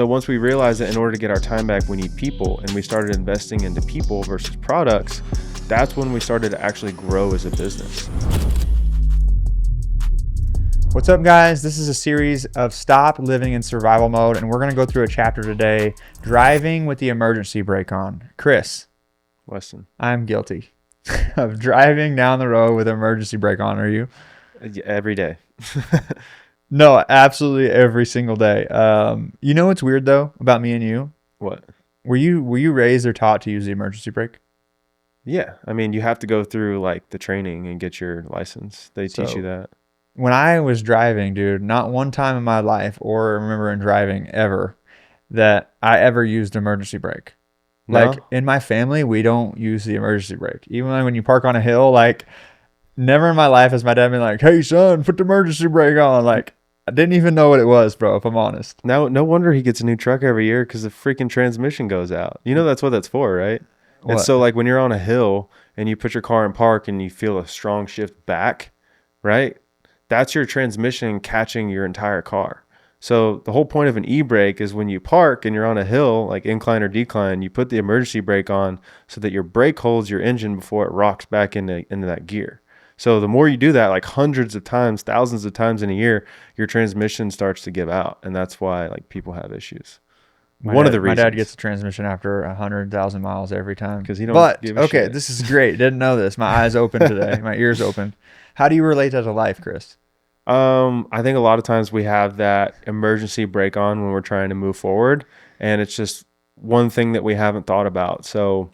So once we realized that in order to get our time back, we need people, and we started investing into people versus products, that's when we started to actually grow as a business. What's up, guys? This is a series of Stop Living in Survival Mode, and we're going to go through a chapter today, Driving with the Emergency Brake On. Chris, Weston. I'm guilty of driving down the road with emergency brake on. Are you? Every day. No, absolutely every single day. You know what's weird though about me and you? What? Were you raised or taught to use the emergency brake? Yeah. I mean, you have to go through like the training and get your license. They teach you that. When I was driving, dude, not one time in my life or remembering driving ever that I ever used emergency brake. No? Like in my family, we don't use the emergency brake. Even when you park on a hill, like never in my life has my dad been like, "Hey son, put the emergency brake on." Like I didn't even know what it was, bro, if I'm honest. No wonder he gets a new truck every year because the freaking transmission goes out. You know that's what that's for, right? And What? so like when you're on a hill and you put your car in park and you feel a strong shift back, right? That's your transmission catching your entire car. So the whole point of an e-brake is when you park and you're on a hill, like incline or decline, you put the emergency brake on so that your brake holds your engine before it rocks back into that gear. So the more you do that, like hundreds of times, thousands of times in a year, your transmission starts to give out. And that's why like people have issues. One of the My dad reasons. gets a transmission after 100,000 miles every time. Because he don't But give a okay, shit. this is great. Didn't know this. My eyes open today. My ears open. How do you relate that to life, Chris? I think a lot of times we have that emergency brake on when we're trying to move forward, and it's just one thing that we haven't thought about. So,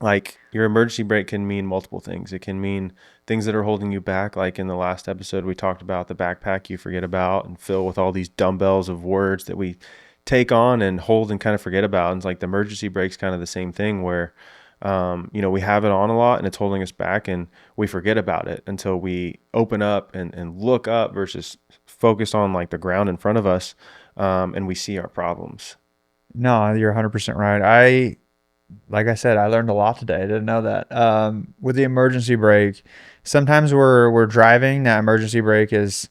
like your emergency brake can mean multiple things. It can mean things that are holding you back. Like in the last episode, we talked about the backpack you forget about and fill with all these dumbbells of words that we take on and hold and kind of forget about. And it's like the emergency brake's kind of the same thing where we have it on a lot and it's holding us back and we forget about it until we open up and look up versus focus on like the ground in front of us, and we see our problems. No, you're 100% right. Like I said, I learned a lot today. I didn't know that. With the emergency brake, sometimes we're driving. That emergency brake is,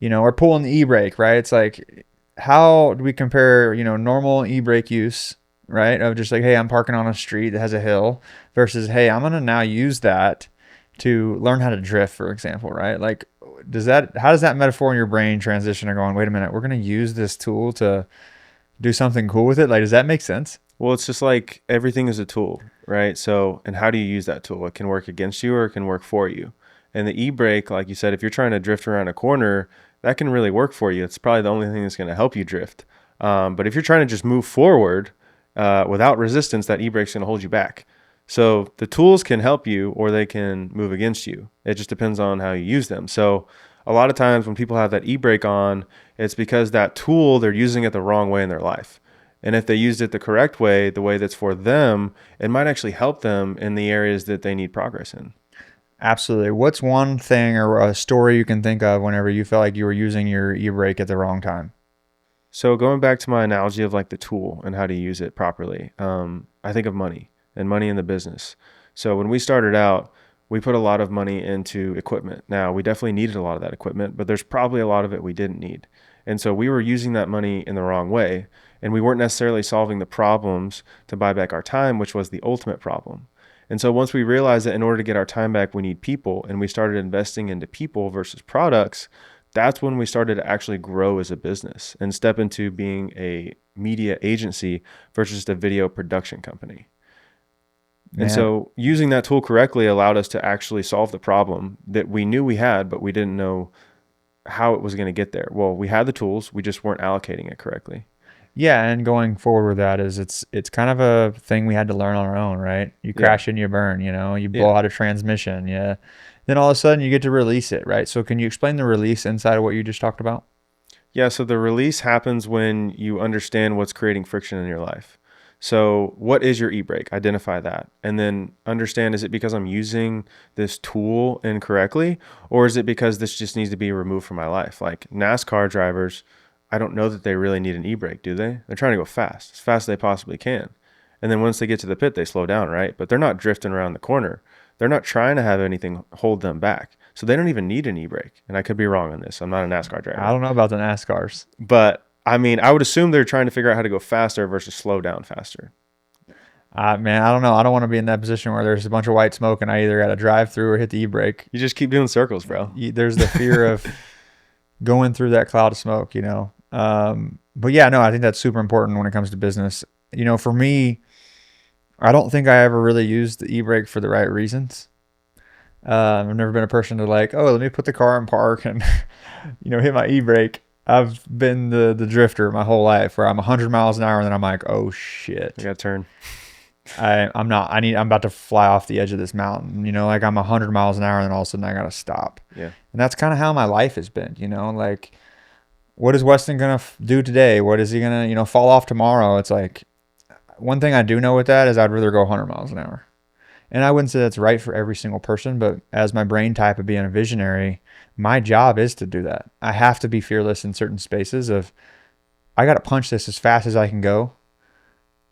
we're pulling the e-brake, right? It's like, how do we compare, normal e-brake use, right? Of just like, hey, I'm parking on a street that has a hill versus, hey, I'm gonna now use that to learn how to drift, for example, right? Like, how does that metaphor in your brain transition to going, wait a minute, we're gonna use this tool to do something cool with it? Like, does that make sense? Well, it's just like everything is a tool, right? So, and how do you use that tool? It can work against you or it can work for you. And the e-brake, like you said, if you're trying to drift around a corner, that can really work for you. It's probably the only thing that's going to help you drift. But if you're trying to just move forward without resistance, that e-brake's going to hold you back. So the tools can help you or they can move against you. It just depends on how you use them. So a lot of times when people have that e-brake on, it's because that tool, they're using it the wrong way in their life. And if they used it the correct way, the way that's for them, it might actually help them in the areas that they need progress in. Absolutely. What's one thing or a story you can think of whenever you felt like you were using your e-brake at the wrong time? So going back to my analogy of like the tool and how to use it properly, I think of money and money in the business. So when we started out, we put a lot of money into equipment. Now, we definitely needed a lot of that equipment, but there's probably a lot of it we didn't need. And so we were using that money in the wrong way, and we weren't necessarily solving the problems to buy back our time, which was the ultimate problem. And so once we realized that in order to get our time back, we need people, and we started investing into people versus products, that's when we started to actually grow as a business and step into being a media agency versus just a video production company. And Man, so using that tool correctly allowed us to actually solve the problem that we knew we had, but we didn't know how it was going to get there. Well, we had the tools, we just weren't allocating it correctly. yeah, and going forward with that is it's kind of a thing we had to learn on our own, right? You Yeah. crash and you burn, you blow Yeah. out a transmission, yeah. Then all of a sudden you get to release it, right? So can you explain the release inside of what you just talked about? Yeah. So the release happens when you understand what's creating friction in your life. So what is your e-brake? Identify that. And then understand, is it because I'm using this tool incorrectly? Or is it because this just needs to be removed from my life? Like NASCAR drivers, I don't know that they really need an e-brake, do they? They're trying to go fast, as fast as they possibly can. And then once they get to the pit, they slow down, right? But they're not drifting around the corner. They're not trying to have anything hold them back. So they don't even need an e-brake. And I could be wrong on this. I'm not a NASCAR I driver. don't know about the NASCARs. But I mean, I would assume they're trying to figure out how to go faster versus slow down faster. Man, I don't know. I don't want to be in that position where there's a bunch of white smoke and I either got to drive through or hit the e-brake. You just keep doing circles, bro. There's the fear of going through that cloud of smoke, you know. But yeah, no, I think that's super important when it comes to business. You know, for me, I don't think I ever really used the e-brake for the right reasons. I've never been a person to like, oh, let me put the car in park and, you know, hit my e-brake. I've been the drifter my whole life where I'm 100 miles an hour and then I'm like, oh shit. I got to turn. I'm about to fly off the edge of this mountain, you know, like I'm 100 miles an hour and then all of a sudden I got to stop. Yeah. And that's kind of how my life has been, you know, like what is Weston going to do today? What is he going to, you know, fall off tomorrow? It's like one thing I do know with that is I'd rather go 100 miles an hour. And I wouldn't say that's right for every single person, but as my brain type of being a visionary, my job is to do that. I have to be fearless in certain spaces of I got to punch this as fast as I can go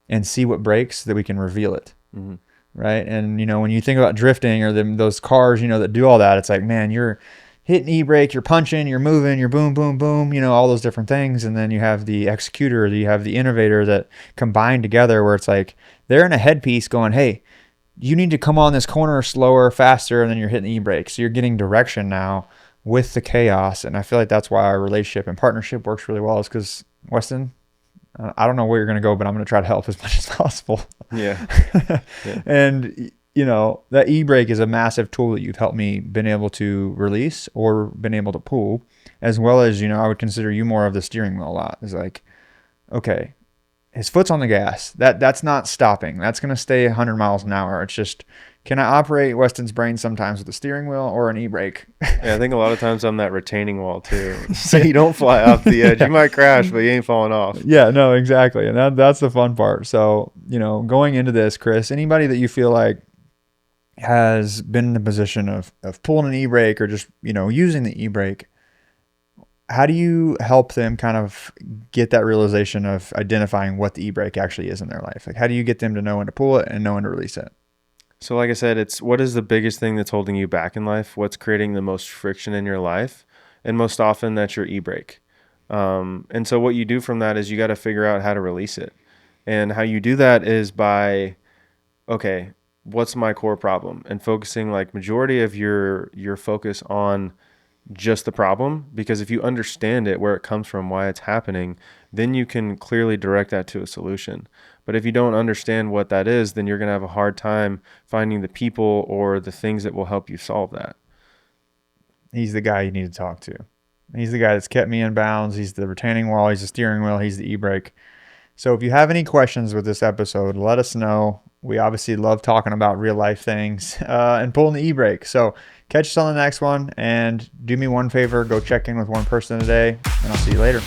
and see what breaks so that we can reveal it. Mm-hmm. Right. And, you know, when you think about drifting or those cars, you know, that do all that, it's like, man, you're hitting e-brake, you're punching, you're moving, you're boom, boom, boom, you know, all those different things. And then you have the executor, you have the innovator that combine together where it's like they're in a headpiece going, hey, you need to come on this corner slower, faster, and then you're hitting the e-brake. So you're getting direction now with the chaos. And I feel like that's why our relationship and partnership works really well is because, Weston, I don't know where you're going to go, but I'm going to try to help as much as possible. Yeah. Yeah. And, you know, that e-brake is a massive tool that you've helped me been able to release or been able to pull, as well as, you know, I would consider you more of the steering wheel a lot. It's like, okay, his foot's on the gas. That's not stopping. That's going to stay 100 miles an hour. It's just, can I operate Weston's brain sometimes with a steering wheel or an e-brake? Yeah, I think a lot of times I'm that retaining wall too. So you don't fly off the edge. You might crash, but you ain't falling off. Yeah, no, exactly. And that's the fun part. So, you know, going into this, Chris, anybody that you feel like has been in the position of pulling an e-brake or just, you know, using the e-brake, how do you help them kind of get that realization of identifying what the e-brake actually is in their life? Like, how do you get them to know when to pull it and know when to release it? So like I said, it's what is the biggest thing that's holding you back in life? What's creating the most friction in your life? And most often that's your e-brake. And so what you do from that is you got to figure out how to release it. And how you do that is by, okay, what's my core problem? And focusing like majority of your focus on just the problem, because if you understand it, where it comes from, why it's happening, then you can clearly direct that to a solution. But if you don't understand what that is, then you're going to have a hard time finding the people or the things that will help you solve that. He's the guy you need to talk to. He's the guy that's kept me in bounds. He's the retaining wall. He's the steering wheel. He's the e-brake. So if you have any questions with this episode, let us know. We obviously love talking about real life things and pulling the e-brake. So catch us on the next one and do me one favor, go check in with one person today, and I'll see you later.